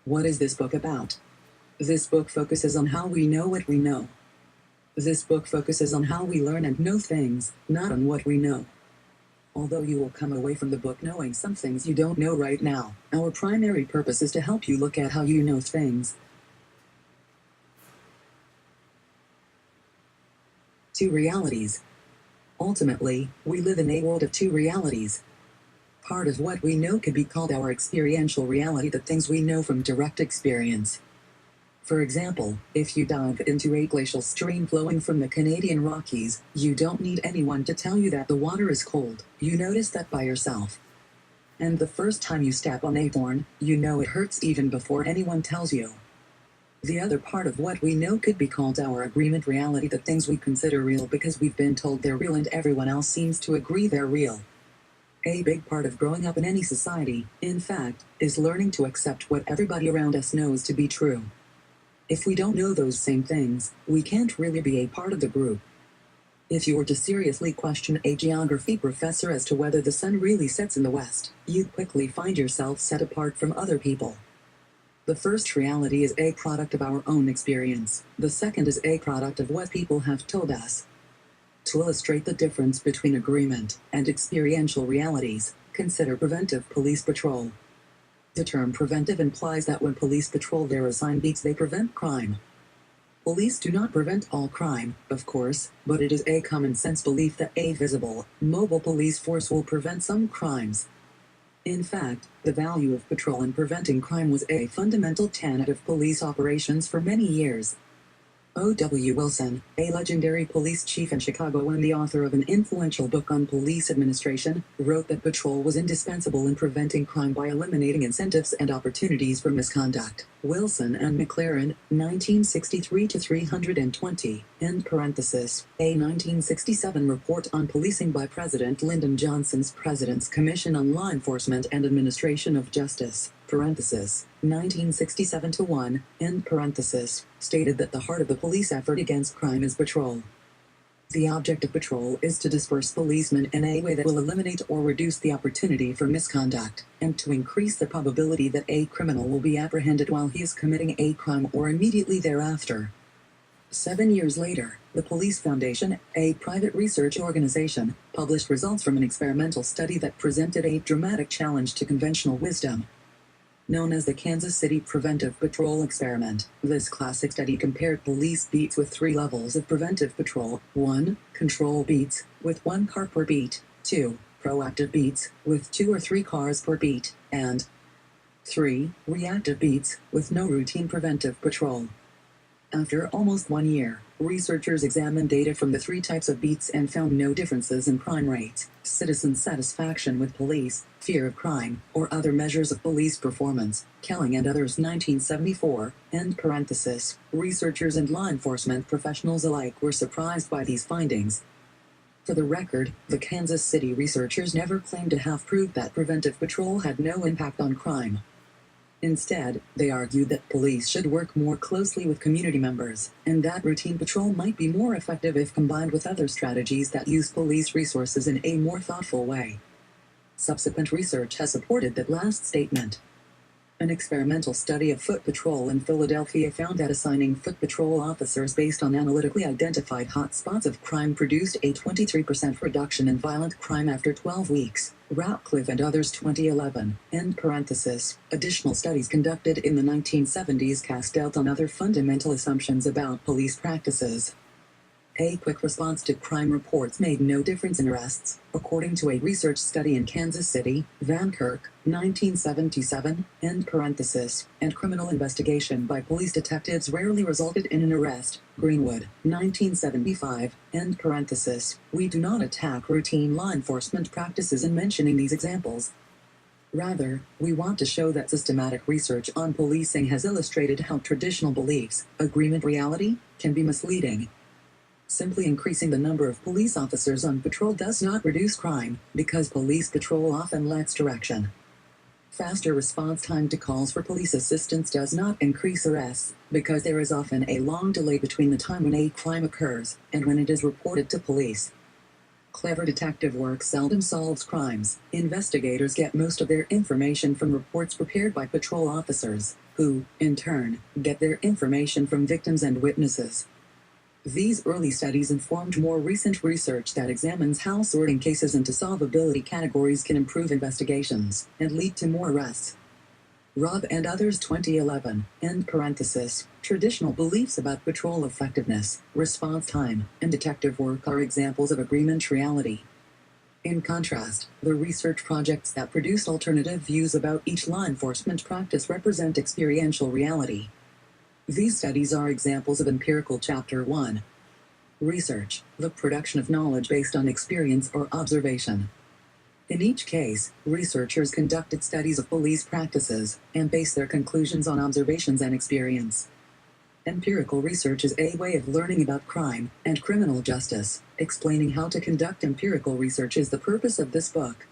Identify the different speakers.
Speaker 1: What is this book about? This book focuses on how we know what we know. This book focuses on how we learn and know things, not on what we know. Although you will come away from the book knowing some things you don't know right now, our primary purpose is to help you look at how you know things. Two realities. Ultimately, we live in a world of two realities. Part of what we know could be called our experiential reality, the things we know from direct experience. For example, if you dive into a glacial stream flowing from the Canadian Rockies, you don't need anyone to tell you that the water is cold. You notice that by yourself. And the first time you step on a thorn, you know it hurts even before anyone tells you. The other part of what we know could be called our agreement reality, the things we consider real because we've been told they're real and everyone else seems to agree they're real. A big part of growing up in any society, in fact, is learning to accept what everybody around us knows to be true. If we don't know those same things, we can't really be a part of the group. If you were to seriously question a geography professor as to whether the sun really sets in the west, you'd quickly find yourself set apart from other people. The first reality is a product of our own experience. The second is a product of what people have told us. To illustrate the difference between agreement and experiential realities, consider preventive police patrol. The term preventive implies that when police patrol their assigned beats, they prevent crime. Police do not prevent all crime, of course, but it is a common sense belief that a visible, mobile police force will prevent some crimes. In fact, the value of patrol in preventing crime was a fundamental tenet of police operations for many years. O.W. Wilson, a legendary police chief in Chicago and the author of an influential book on police administration, wrote that patrol was indispensable in preventing crime by eliminating incentives and opportunities for misconduct. Wilson and McLaren, 1963-320, end parenthesis, a 1967 report on policing by President Lyndon Johnson's President's Commission on Law Enforcement and Administration of Justice, parenthesis, 1967-1, end parenthesis, stated that the heart of the police effort against crime is patrol. The object of patrol is to disperse policemen in a way that will eliminate or reduce the opportunity for misconduct, and to increase the probability that a criminal will be apprehended while he is committing a crime or immediately thereafter. 7 years later, the Police Foundation, a private research organization, published results from an experimental study that presented a dramatic challenge to conventional wisdom. Known as the Kansas City Preventive Patrol Experiment, this classic study compared police beats with 3 levels of preventive patrol: 1. Control beats, with 1 car per beat; 2. Proactive beats, with 2 or 3 cars per beat; and 3. Reactive beats, with no routine preventive patrol. After almost 1 year, researchers examined data from the 3 types of beats and found no differences in crime rates, citizen satisfaction with police, fear of crime, or other measures of police performance. Kelling and others, 1974, end parenthesis. Researchers and law enforcement professionals alike were surprised by these findings. For the record, the Kansas City researchers never claimed to have proved that preventive patrol had no impact on crime. Instead, they argued that police should work more closely with community members, and that routine patrol might be more effective if combined with other strategies that use police resources in a more thoughtful way. Subsequent research has supported that last statement. An experimental study of foot patrol in Philadelphia found that assigning foot patrol officers based on analytically identified hotspots of crime produced a 23% reduction in violent crime after 12 weeks. Ratcliffe and others, 2011, end parenthesis. Additional studies conducted in the 1970s cast doubt on other fundamental assumptions about police practices. A quick response to crime reports made no difference in arrests, according to a research study in Kansas City, Vankirk, 1977, end parenthesis, and criminal investigation by police detectives rarely resulted in an arrest, Greenwood, 1975, end parenthesis. We do not attack routine law enforcement practices in mentioning these examples. Rather, we want to show that systematic research on policing has illustrated how traditional beliefs, agreement reality, can be misleading. Simply increasing the number of police officers on patrol does not reduce crime, because police patrol often lacks direction. Faster response time to calls for police assistance does not increase arrests, because there is often a long delay between the time when a crime occurs and when it is reported to police. Clever detective work seldom solves crimes. Investigators get most of their information from reports prepared by patrol officers, who, in turn, get their information from victims and witnesses. These early studies informed more recent research that examines how sorting cases into solvability categories can improve investigations and lead to more arrests. Robb and others 2011, end parenthesis, traditional beliefs about patrol effectiveness, response time, and detective work are examples of agreement reality. In contrast, the research projects that produced alternative views about each law enforcement practice represent experiential reality. These studies are examples of empirical Chapter 1. Research, the production of knowledge based on experience or observation. In each case, researchers conducted studies of police practices and based their conclusions on observations and experience. Empirical research is a way of learning about crime and criminal justice. Explaining how to conduct empirical research is the purpose of this book.